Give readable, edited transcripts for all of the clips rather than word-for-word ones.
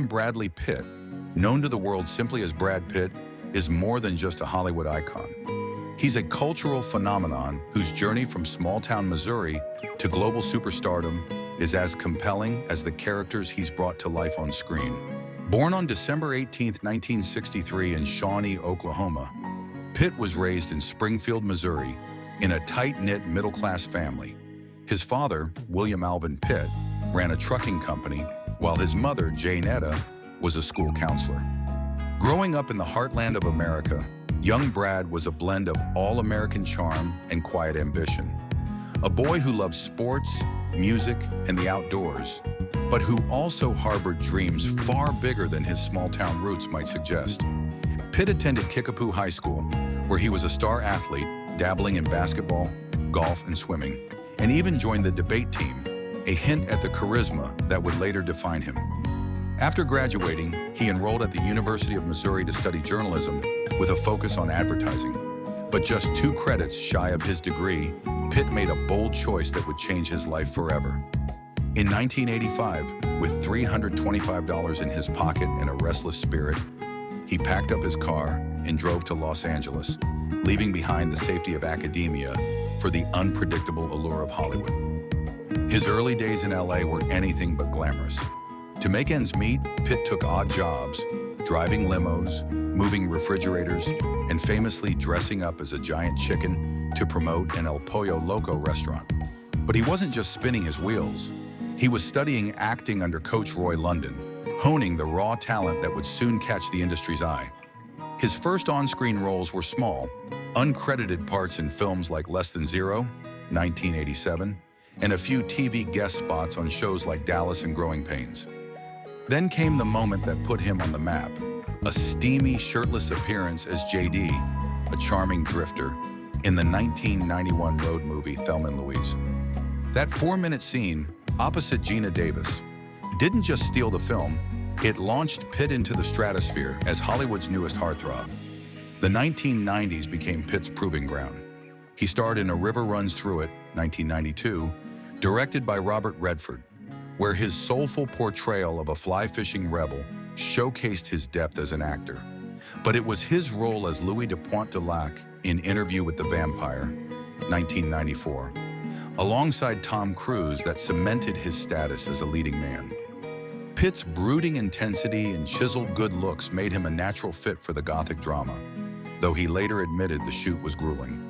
Bradley Pitt, known to the world simply as Brad Pitt, is more than just a Hollywood icon. He's a cultural phenomenon whose journey from small-town Missouri to global superstardom is as compelling as the characters he's brought to life on screen. Born on December 18, 1963 in Shawnee, Oklahoma, Pitt was raised in Springfield, Missouri, in a tight-knit middle-class family. His father, William Alvin Pitt, ran a trucking company, while his mother, Jane Etta, was a school counselor. Growing up in the heartland of America, young Brad was a blend of all-American charm and quiet ambition. A boy who loved sports, music, and the outdoors, but who also harbored dreams far bigger than his small-town roots might suggest. Pitt attended Kickapoo High School, where he was a star athlete, dabbling in basketball, golf, and swimming, and even joined the debate team, a hint at the charisma that would later define him. After graduating, he enrolled at the University of Missouri to study journalism with a focus on advertising. But just 2 credits shy of his degree, Pitt made a bold choice that would change his life forever. In 1985, with $325 in his pocket and a restless spirit, he packed up his car and drove to Los Angeles, leaving behind the safety of academia for the unpredictable allure of Hollywood. His early days in LA were anything but glamorous. To make ends meet, Pitt took odd jobs, driving limos, moving refrigerators, and famously dressing up as a giant chicken to promote an El Pollo Loco restaurant. But he wasn't just spinning his wheels. He was studying acting under Coach Roy London, honing the raw talent that would soon catch the industry's eye. His first on-screen roles were small, uncredited parts in films like Less Than Zero, 1987, and a few TV guest spots on shows like Dallas and Growing Pains. Then came the moment that put him on the map, a steamy, shirtless appearance as JD, a charming drifter, in the 1991 road movie Thelma and Louise. That 4-minute scene, opposite Gina Davis, didn't just steal the film, it launched Pitt into the stratosphere as Hollywood's newest heartthrob. The 1990s became Pitt's proving ground. He starred in A River Runs Through It, 1992, directed by Robert Redford, where his soulful portrayal of a fly-fishing rebel showcased his depth as an actor. But it was his role as Louis de Pointe-du-Lac in Interview with the Vampire, 1994, alongside Tom Cruise that cemented his status as a leading man. Pitt's brooding intensity and chiseled good looks made him a natural fit for the gothic drama, though he later admitted the shoot was grueling.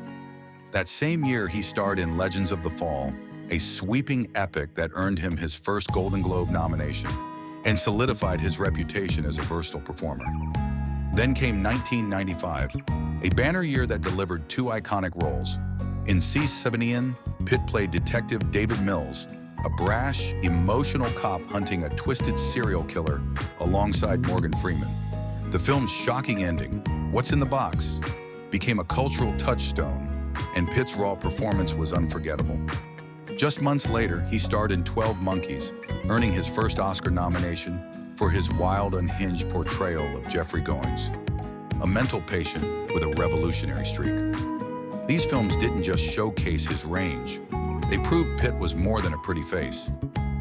That same year, he starred in Legends of the Fall, a sweeping epic that earned him his first Golden Globe nomination and solidified his reputation as a versatile performer. Then came 1995, a banner year that delivered 2 iconic roles. In C-17, Pitt played Detective David Mills, a brash, emotional cop hunting a twisted serial killer alongside Morgan Freeman. The film's shocking ending, What's in the Box, became a cultural touchstone, and Pitt's raw performance was unforgettable. Just months later, he starred in 12 Monkeys, earning his first Oscar nomination for his wild, unhinged portrayal of Jeffrey Goins, a mental patient with a revolutionary streak. These films didn't just showcase his range. They proved Pitt was more than a pretty face.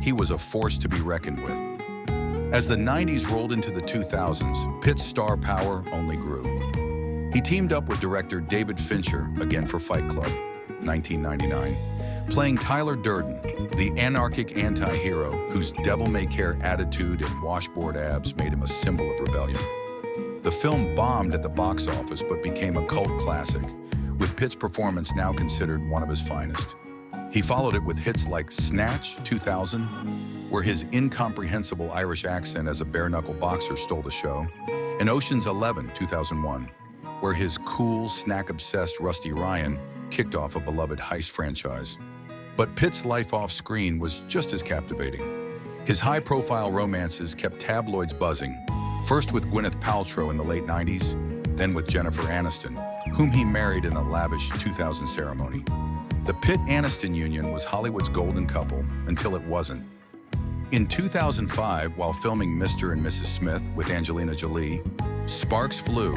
He was a force to be reckoned with. As the 90s rolled into the 2000s, Pitt's star power only grew. He teamed up with director David Fincher, again for Fight Club, 1999, playing Tyler Durden, the anarchic anti-hero whose devil-may-care attitude and washboard abs made him a symbol of rebellion. The film bombed at the box office but became a cult classic, with Pitt's performance now considered one of his finest. He followed it with hits like Snatch, 2000, where his incomprehensible Irish accent as a bare-knuckle boxer stole the show, and Ocean's 11, 2001, where his cool, snack-obsessed Rusty Ryan kicked off a beloved heist franchise. But Pitt's life off-screen was just as captivating. His high-profile romances kept tabloids buzzing, first with Gwyneth Paltrow in the late 90s, then with Jennifer Aniston, whom he married in a lavish 2000 ceremony. The Pitt-Aniston union was Hollywood's golden couple until it wasn't. In 2005, while filming Mr. and Mrs. Smith with Angelina Jolie, sparks flew,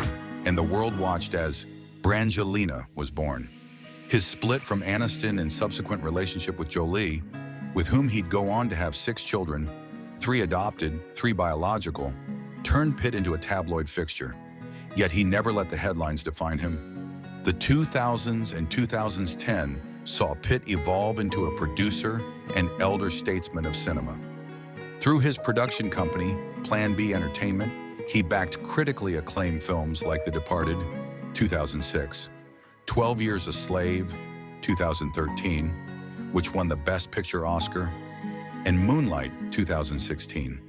and the world watched as Brangelina was born. His split from Aniston and subsequent relationship with Jolie, with whom he'd go on to have 6 children, 3 adopted, 3 biological, turned Pitt into a tabloid fixture. Yet he never let the headlines define him. The 2000s and 2010 saw Pitt evolve into a producer and elder statesman of cinema. Through his production company, Plan B Entertainment, he backed critically acclaimed films like The Departed, 2006, 12 Years a Slave, 2013, which won the Best Picture Oscar, and Moonlight, 2016.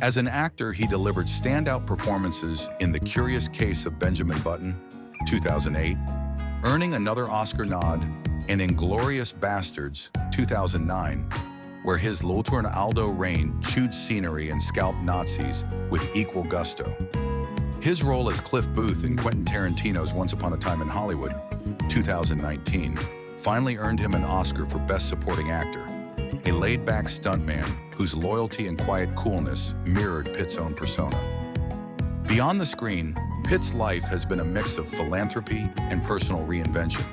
As an actor, he delivered standout performances in The Curious Case of Benjamin Button, 2008, earning another Oscar nod, and Inglourious Bastards, 2009, where his Lieutenant Aldo Raine chewed scenery and scalped Nazis with equal gusto. His role as Cliff Booth in Quentin Tarantino's Once Upon a Time in Hollywood, 2019, finally earned him an Oscar for Best Supporting Actor, a laid-back stuntman whose loyalty and quiet coolness mirrored Pitt's own persona. Beyond the screen, Pitt's life has been a mix of philanthropy and personal reinvention.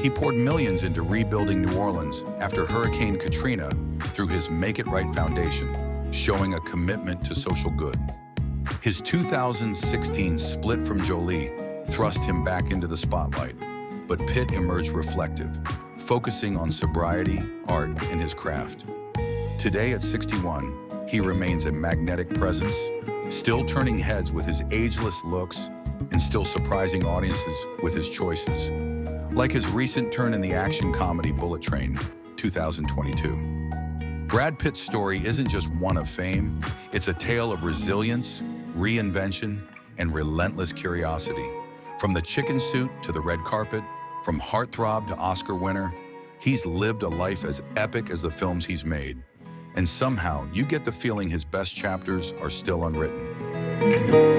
He poured millions into rebuilding New Orleans after Hurricane Katrina through his Make It Right Foundation, showing a commitment to social good. His 2016 split from Jolie thrust him back into the spotlight, but Pitt emerged reflective, focusing on sobriety, art, and his craft. Today at 61, he remains a magnetic presence, still turning heads with his ageless looks and still surprising audiences with his choices, like his recent turn in the action comedy Bullet Train, 2022. Brad Pitt's story isn't just one of fame, it's a tale of resilience, reinvention, and relentless curiosity. From the chicken suit to the red carpet, from heartthrob to Oscar winner, he's lived a life as epic as the films he's made. And somehow, you get the feeling his best chapters are still unwritten.